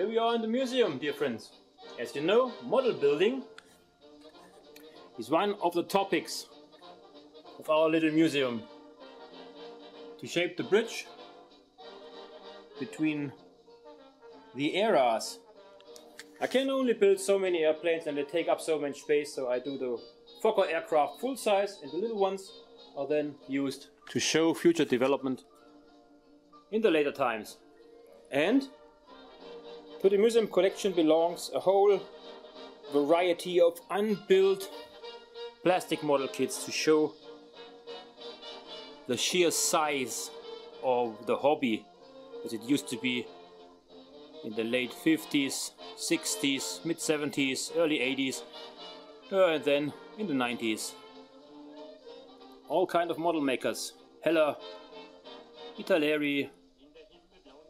Here we are in the museum, dear friends. As you know, model building is one of the topics of our little museum. To shape the bridge between the eras. I can only build so many airplanes and they take up so much space, so I do the Fokker aircraft full size, and the little ones are then used to show future development in the later times. And to the museum collection belongs a whole variety of unbuilt plastic model kits to show the sheer size of the hobby as it used to be in the late 50s, 60s, mid 70s, early 80s, and then in the 90s. All kind of model makers: Heller, Italeri,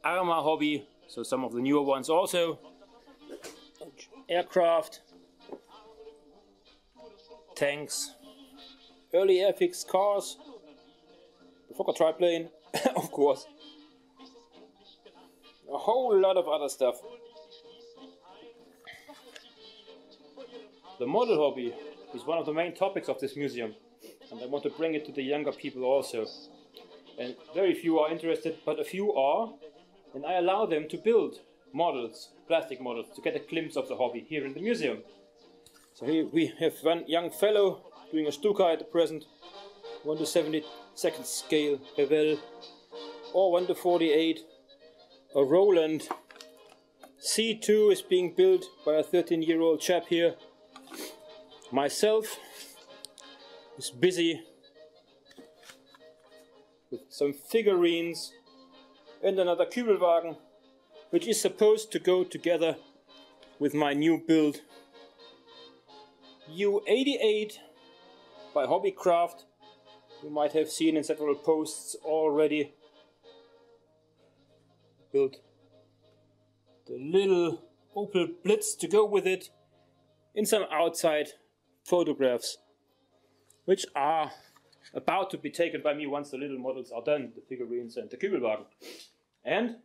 Arma hobby, so some of the newer ones also, aircraft, tanks, early airfix cars, the Fokker triplane, of course, a whole lot of other stuff. The model hobby is one of the main topics of this museum, and I want to bring it to the younger people also. And very few are interested, but a few are, and I allow them to build models, plastic models, to get a glimpse of the hobby here in the museum. So here we have one young fellow doing a Stuka at the present, 1/72 scale Revell, or 1/48. A Roland C2 is being built by a 13-year-old chap here. Myself is busy with some figurines and another Kübelwagen, which is supposed to go together with my new build U88 by Hobbycraft. You might have seen in several posts already. Built the little Opel Blitz to go with it in some outside photographs, which are about to be taken by me once the little models are done, the figurines and the Kübelwagen. And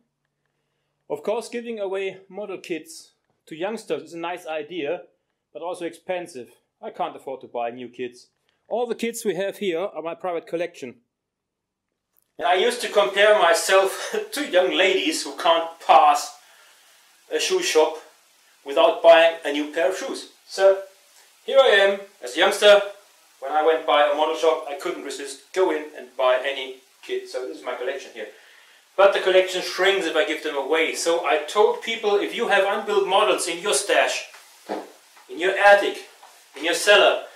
of course, giving away model kits to youngsters is a nice idea, but also expensive. I can't afford to buy new kits. All the kits we have here are my private collection. And I used to compare myself to young ladies who can't pass a shoe shop without buying a new pair of shoes. So here I am as a youngster. When I went by a model shop, I couldn't resist go in and buy any kit. So this is my collection here. But the collection shrinks if I give them away. So I told people, if you have unbuilt models in your stash, in your attic, in your cellar,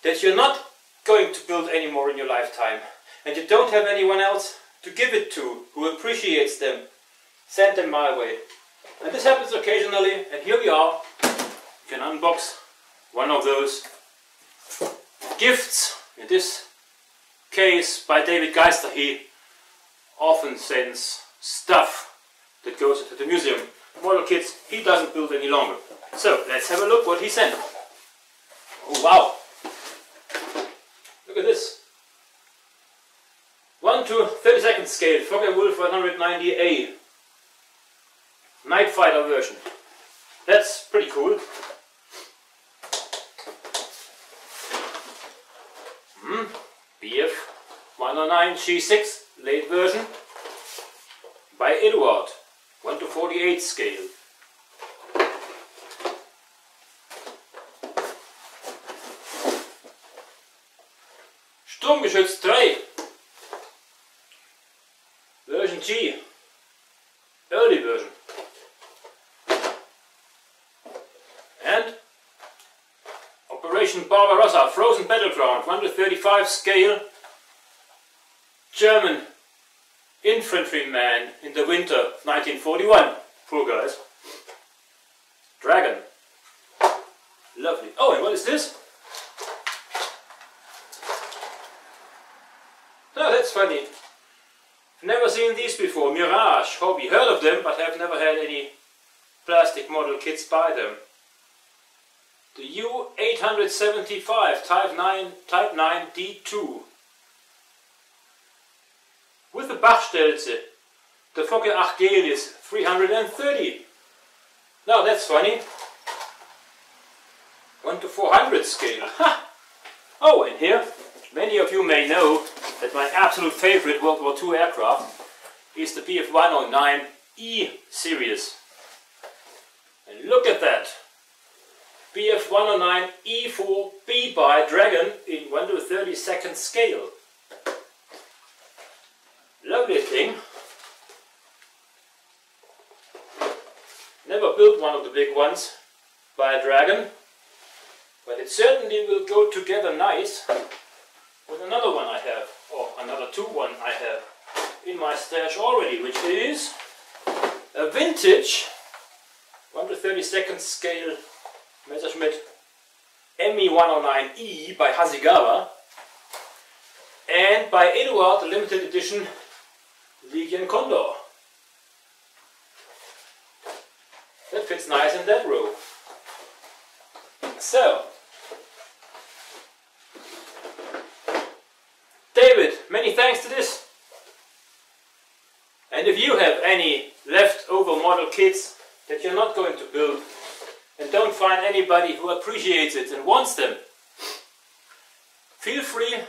that you're not going to build anymore in your lifetime, and you don't have anyone else to give it to who appreciates them, send them my way. And this happens occasionally, and here we are. You can unbox one of those gifts, in this case by David Geister. He often sends stuff that goes into the museum. Model kits he doesn't build any longer. So let's have a look what he sent. Oh wow! Look at this. 1/32 scale Fokker Wolf 190A Night Fighter version. That's pretty cool. BF 109 G6 late version by Eduard, 1/48 scale. Sturmgeschütz 3 Version G, early version. And Operation Barbarossa, Frozen Battleground, 1/35 scale, German infantryman in the winter of 1941. Poor guys. Dragon. Lovely. Oh, and what is this? Oh, that's funny. Never seen these before. Mirage hobby. Heard of them, but have never had any plastic model kits by them. The U875 Type 9 D2 with the Bachstelze, the Fokker Achgelis 330 Now that's funny. 1 to 400 scale. Oh, and here, many of you may know that my absolute favorite World War II aircraft is the Bf-109E series. And look at that. Bf-109E4B by Dragon in 1 to 32nd scale. Lovely thing. Never built one of the big ones by a Dragon, but it certainly will go together nice with another one I have, or another one I have in my stash already, which is a vintage 1 to 32nd scale Messerschmitt Me-109E by Hasegawa, and by Eduard the limited edition Legion Condor. That fits nice in that row. So, David, many thanks to this. And if you have any leftover model kits that you're not going to build and don't find anybody who appreciates it and wants them, feel free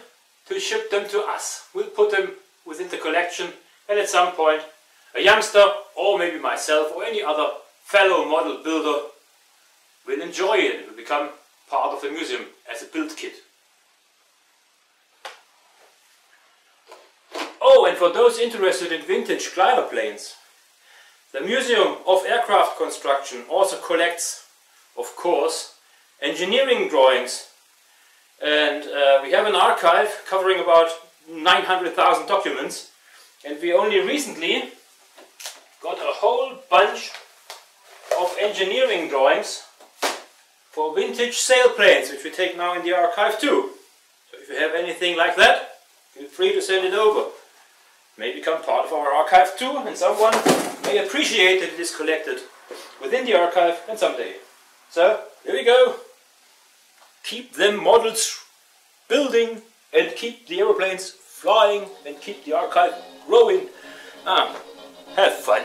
to ship them to us. We'll put them within the collection, and at some point a youngster, or maybe myself or any other fellow model builder, will enjoy it. It will become part of the museum as a build kit. Oh, and for those interested in vintage glider planes, the Museum of Aircraft Construction also collects, of course, engineering drawings. And we have an archive covering about 900,000 documents, and we only recently got a whole bunch of engineering drawings for vintage sailplanes, which we take now in the archive too. So if you have anything like that, feel free to send it over. It may become part of our archive too, and someone may appreciate that it is collected within the archive and someday. So, here we go. Keep them models building and keep the aeroplanes flying and keep the archive growing. Have fun.